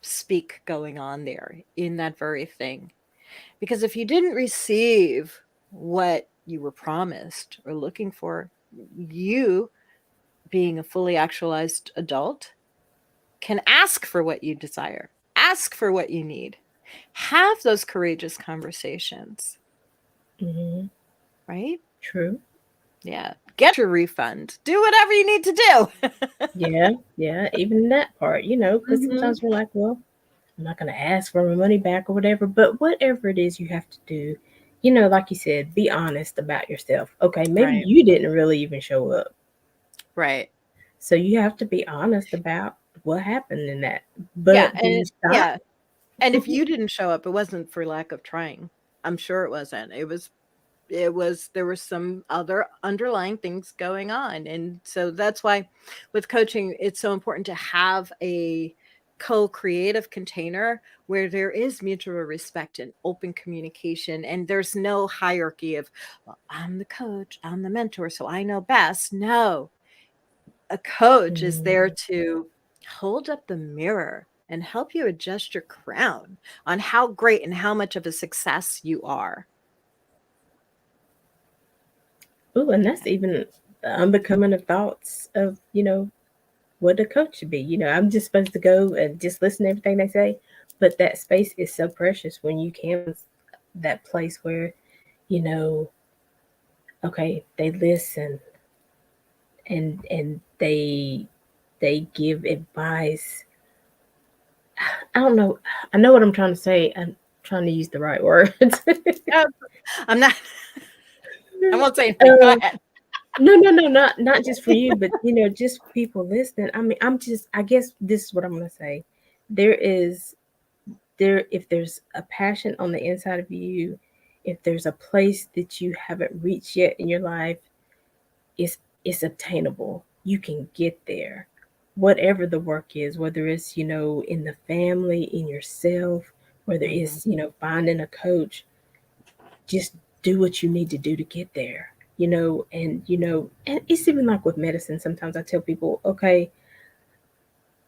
speak going on there in that very thing. Because if you didn't receive what you were promised or looking for, you, being a fully actualized adult, can ask for what you desire, ask for what you need, have those courageous conversations, Hmm. right? True. Yeah. Get your refund, do whatever you need to do. Yeah, yeah. Even that part, because Hmm. sometimes we're like, well, I'm not going to ask for my money back or whatever. But whatever it is you have to do, like you said, be honest about yourself. Okay, maybe Right. you didn't really even show up. Right. So you have to be honest about what happened in that. Yeah. But do And you stop? yeah. And if you didn't show up, it wasn't for lack of trying. I'm sure it wasn't. It was there were some other underlying things going on. And so that's why with coaching, it's so important to have a co-creative container where there is mutual respect and open communication, and there's no hierarchy of, well, I'm the coach, I'm the mentor, so I know best. No, a coach is there Mm. to hold up the mirror and help you adjust your crown on how great and how much of a success you are. Ooh, and that's even the unbecoming of thoughts of, what a coach should be. I'm just supposed to go and just listen to everything they say. But that space is so precious when you can that place where, you know, okay, they listen and they give advice. I don't know. I know what I'm trying to say. I'm trying to use the right words. Yeah, I'm not I won't say anything. Go uh, ahead. no, no, no, not just for you, but just for people listening. I mean, I guess this is what I'm gonna say. There is if there's a passion on the inside of you, if there's a place that you haven't reached yet in your life, it's it's obtainable. You can get there. Whatever the work is, whether it's, in the family, in yourself, whether Mhm. it's, finding a coach, just do what you need to do to get there. And it's even like with medicine. Sometimes I tell people, okay,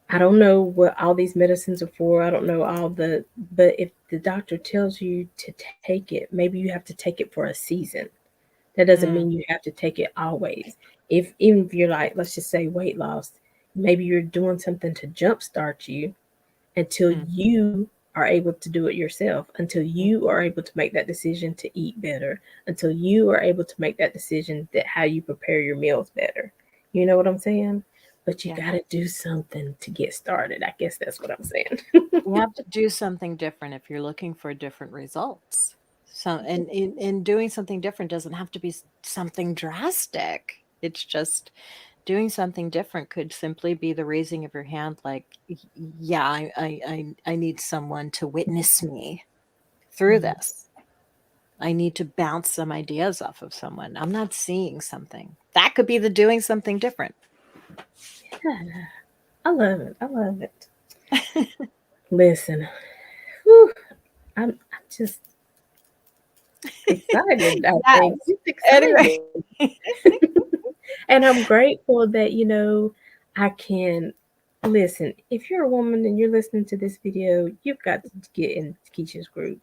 I don't know what all these medicines are for. I don't know but if the doctor tells you to take it, maybe you have to take it for a season. That doesn't Mm, mean you have to take it always. Even if you're like, let's just say weight loss, maybe you're doing something to jumpstart you until mm, you are able to do it yourself, until mm. you are able to make that decision to eat better, until you are able to make that decision that how you prepare your meals better. You know what I'm saying? But you Yeah. got to do something to get started. I guess that's what I'm saying. You have to do something different if you're looking for different results. So, and in doing something different doesn't have to be something drastic. It's just doing something different could simply be the raising of your hand, like, yeah, I need someone to witness me through Mm, this. I need to bounce some ideas off of someone. I'm not seeing something. That could be the doing something different. yeah, I love it. I love it. Listen, whew, I'm just excited. I think Yes. just Anyway. excited. And I'm grateful that, I can listen. If you're a woman and you're listening to this video, you've got to get in Keisha's group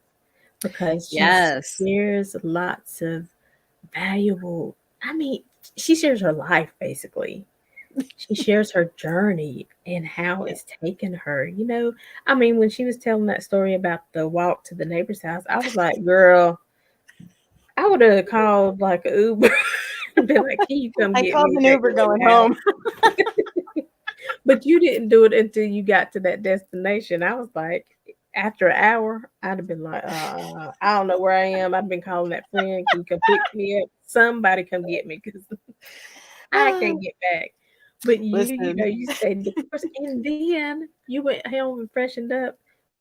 because she Yes. shares lots of valuable, I mean, she shares her life basically. She shares her journey and how Yeah. it's taken her. I mean, when she was telling that story about the walk to the neighbor's house, I was like, girl, I would have called like a Uber and been like, can you come I get called me an right Uber here going now? home. But you didn't do it until you got to that destination. I was like, after an hour, I'd have been like, I don't know where I am. I've been calling that friend. Can you come pick me up? Somebody come get me because I can't get back. But Listen, you stayed the course, and then you went home and freshened up,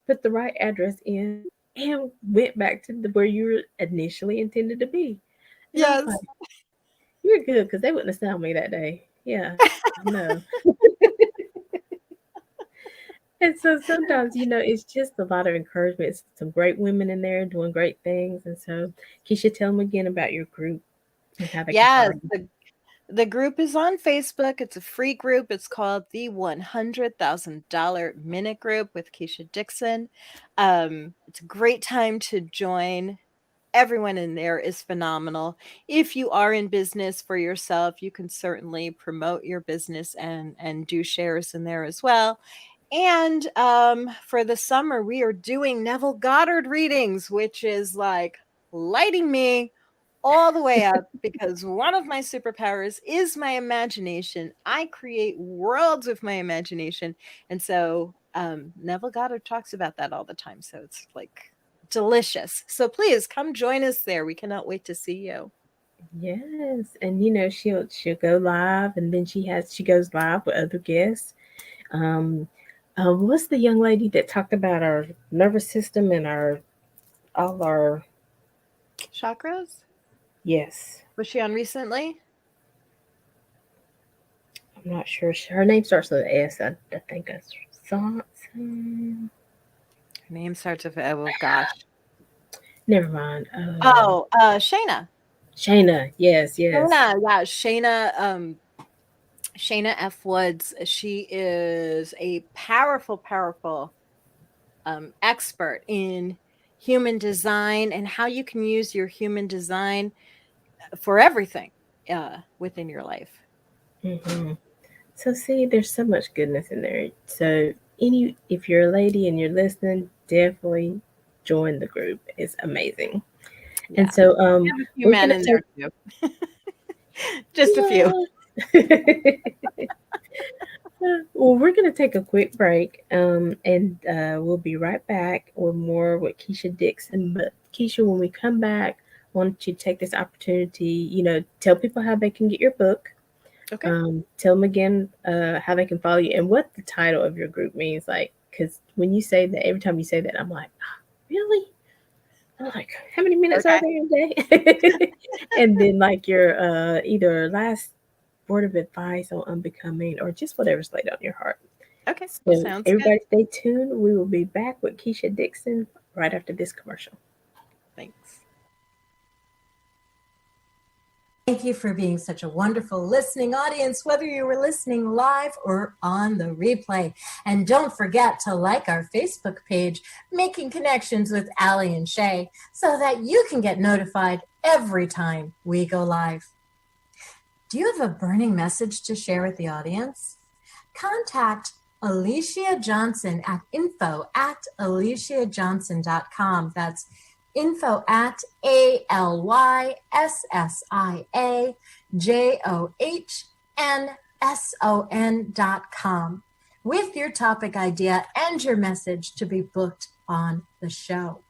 put the right address in, and went back to where you were initially intended to be. And I was like, yes. you're good because they wouldn't have found me that day. Yeah, I know. And so sometimes, it's just a lot of encouragement. It's some great women in there doing great things. And so, Keisha, tell them again about your group and how they can Yes, follow you. the group is on Facebook. It's a free group. It's called the $100,000 Minute Group with Keisha Dixon. It's a great time to join. Everyone in there is phenomenal. If you are in business for yourself, you can certainly promote your business and do shares in there as well. And for the summer, we are doing Neville Goddard readings, which is like lighting me all the way up because one of my superpowers is my imagination. I create worlds with my imagination. And so Neville Goddard talks about that all the time. So it's like delicious. So please come join us there. We cannot wait to see you. Yes. And she'll go live, and then she goes live with other guests. Um what's the young lady that talked about our nervous system and our all our Chakras? yes. Was she on recently? I'm not sure. Her name starts with an S. I think that's something. Her name starts with, oh gosh. Never mind. Oh, Shayna. Shayna. Yes, yes. Shayna, yeah, Shayna F. Woods. She is a powerful, powerful expert in human design and how you can use your human design for everything within your life. Hmm. So see, there's so much goodness in there. So if you're a lady and you're listening, definitely join the group. It's amazing. And Yeah, so we have a few we're men gonna in take there too. Just a few. well, we're gonna take a quick break, and we'll be right back with more with Keisha Dixon. But Keisha, when we come back, I want you to take this opportunity, tell people how they can get your book. Okay. Tell them again how they can follow you and what the title of your group means. Like, because when you say that, every time you say that, I'm like, "Ah, really? I'm like, how many minutes are Okay. there a day?" And then like your either last word of advice on unbecoming or just whatever's laid on your heart. Okay. So Sounds good. everybody stay tuned. We will be back with Keisha Dixon right after this commercial. Thanks. Thank you for being such a wonderful listening audience, whether you were listening live or on the replay. And don't forget to like our Facebook page, Making Connections with Aly and Shay, so that you can get notified every time we go live. Do you have a burning message to share with the audience? Contact Alicia Johnson at info@aliciajohnson.com. That's info@ALYSSIAJOHNSON.com with your topic idea and your message to be booked on the show.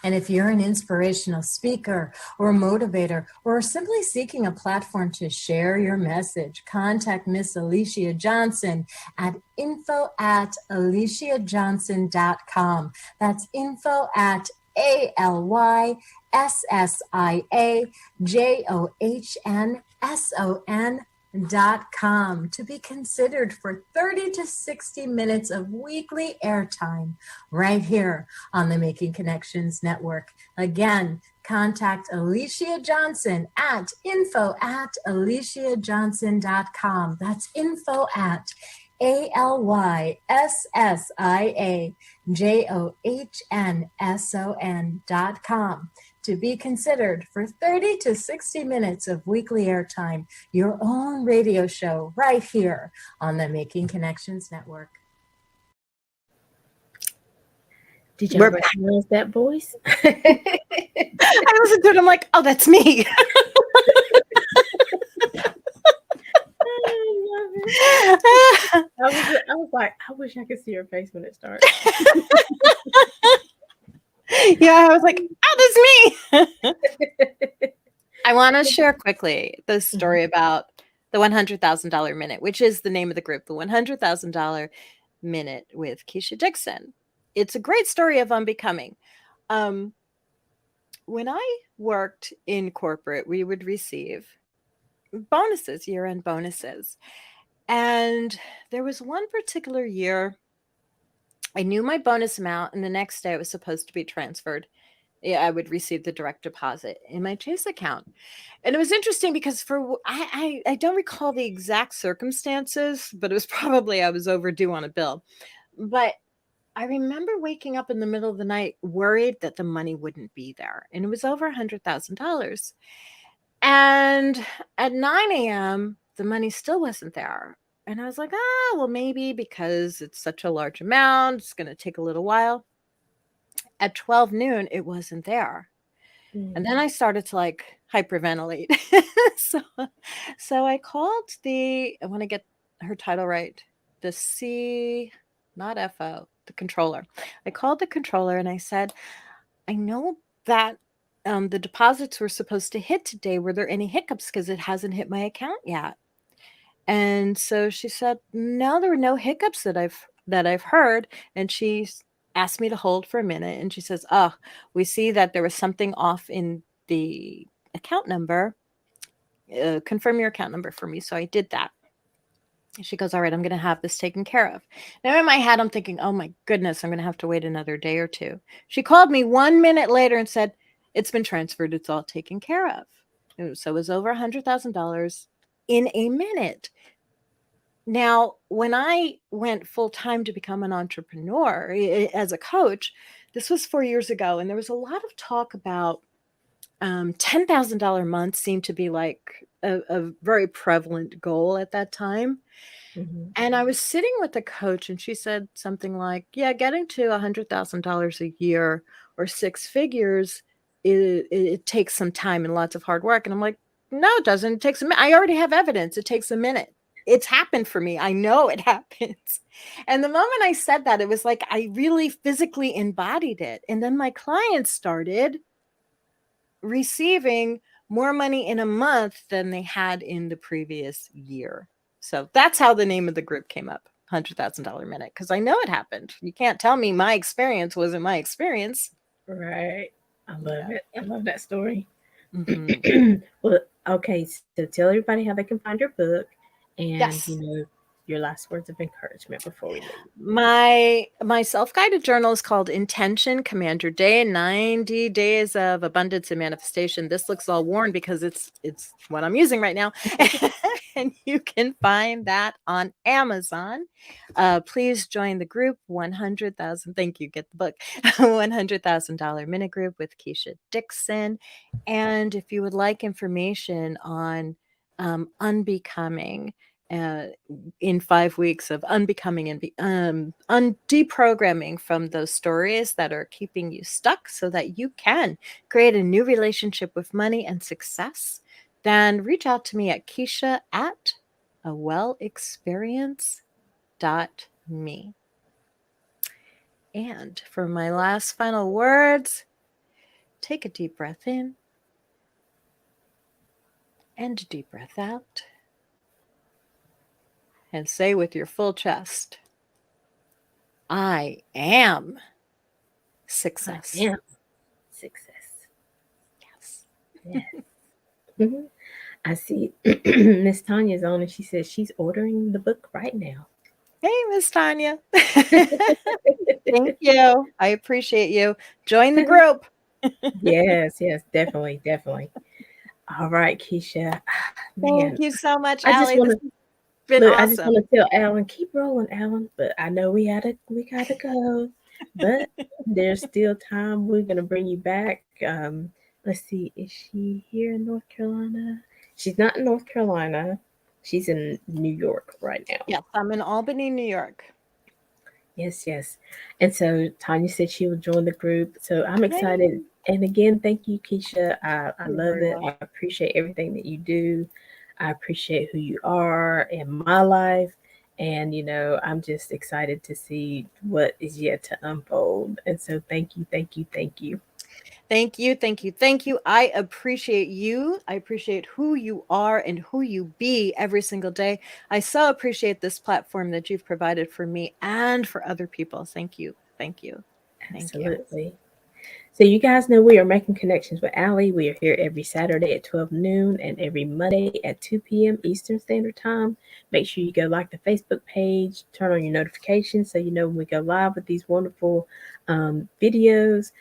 And if you're an inspirational speaker or a motivator or simply seeking a platform to share your message, contact Miss Alicia Johnson at info@aliciajohnson.com. That's info@ALYSSIAJOHNSON.com to be considered for 30 to 60 minutes of weekly airtime right here on the Making Connections Network. Again, contact Alicia Johnson at info@aliciajohnson.com. That's info@ALYSSIAJOHNSON.com to be considered for 30 to 60 minutes of weekly airtime, your own radio show right here on the Making Connections Network. Did y'all recognize that voice? I listened to it. I'm like, oh, that's me. I was like, I wish I could see her face when it starts. Yeah, I was like, oh, that's me. I want to share quickly the story about the $100,000 Minute, which is the name of the group, the $100,000 Minute with Keisha Dixon. It's a great story of unbecoming. When I worked in corporate, we would receive bonuses, year-end bonuses. And there was one particular year, I knew my bonus amount, and the next day it was supposed to be transferred. I would receive the direct deposit in my Chase account. And it was interesting because I don't recall the exact circumstances, but it was probably I was overdue on a bill. But I remember waking up in the middle of the night worried that the money wouldn't be there. And it was over $100,000. And at 9 a.m., the money still wasn't there. And I was like, well, maybe because it's such a large amount, it's going to take a little while. At 12 noon, it wasn't there. And then I started to like hyperventilate. So I called I want to get her title right, not FO, the controller. I called the controller and I said, I know that the deposits were supposed to hit today. Were there any hiccups? Because it hasn't hit my account yet. And so she said, no, there were no hiccups that I've heard. And she asked me to hold for a minute. And she says, we see that there was something off in the account number. Confirm your account number for me. So I did that. She goes, all right, I'm going to have this taken care of. Now in my head, I'm thinking, oh my goodness, I'm going to have to wait another day or two. She called me 1 minute later and said, it's been transferred. It's all taken care of. So it was over $100,000 in a minute. Now, when I went full time to become an entrepreneur as a coach, this was 4 years ago. And there was a lot of talk about $10,000 months seemed to be like a very prevalent goal at that time. And I was sitting with a coach and she said something like, yeah, getting to $100,000 a year or six figures, it takes some time and lots of hard work. And I'm like, no, it doesn't. It takes a minute. I already have evidence. It takes a minute. It's happened for me. I know it happens. And the moment I said that, it was like I really physically embodied it. And then my clients started receiving more money in a month than they had in the previous year. So that's how the name of the group came up, $100,000 Minute, because I know it happened. You can't tell me my experience wasn't my experience. Right. I love it. I love that story. Mm-hmm. Well, okay. So tell everybody how they can find your book and, Yes. your last words of encouragement before we leave. My self-guided journal is called Intention Command Your Day, 90 Days of Abundance and Manifestation. This looks all worn because it's what I'm using right now. And you can find that on Amazon. Please join the group 100,000. Thank you. Get the book. $100,000 Minute Group with Keisha Dixon. And if you would like information on unbecoming, in 5 weeks of unbecoming and deprogramming from those stories that are keeping you stuck so that you can create a new relationship with money and success, then reach out to me at Keisha at awellexperience.me. And for my last final words, take a deep breath in and a deep breath out. And say with your full chest, I am success. I am success. Yes. Yes. I see Miss Tanya's on and she says she's ordering the book right now. Hey, Miss Tanya. Thank you. I appreciate you. Join the group. Yes, definitely. All right, Keisha. Man, Thank you so much, I just Aly. want This to has been look. awesome. I just want to tell Alan, keep rolling, Alan. But I know we gotta go. But there's still time. We're gonna bring you back. let's see, is she here in North Carolina? She's not in North Carolina. She's in New York right now. Yes, I'm in Albany, New York. Yes, yes. And so Tanya said she will join the group. So I'm excited. Yay! And again, thank you, Keisha. I You're love very it. I welcome. appreciate everything that you do. I appreciate who you are in my life. And, I'm just excited to see what is yet to unfold. And so thank you, thank you, thank you. Thank you, thank you, thank you. I appreciate you. I appreciate who you are and who you be every single day. I so appreciate this platform that you've provided for me and for other people. Thank you, thank you, thank you. Absolutely. So you guys know we are making connections with Aly. We are here every Saturday at 12 noon and every Monday at 2 p.m. Eastern Standard Time. Make sure you go like the Facebook page, turn on your notifications so you know when we go live with these wonderful videos.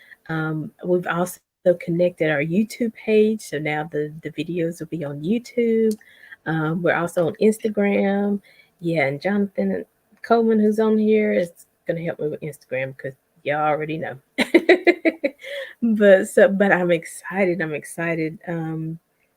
We've also connected our YouTube page, so now the videos will be on YouTube. We're also on Instagram. Yeah, and Jonathan Coleman, who's on here, is going to help me with Instagram because y'all already know. But I'm excited. I'm excited.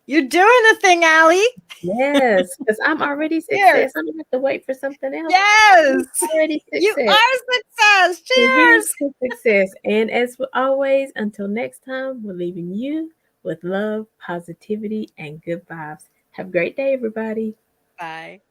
You're doing the thing, Aly. Yes, because I'm already Cheers. success. I don't have to wait for something else. Yes. I'm already You success. are success. And here's Cheers. to success. And as always, until next time, we're leaving you with love, positivity, and good vibes. Have a great day, everybody. Bye.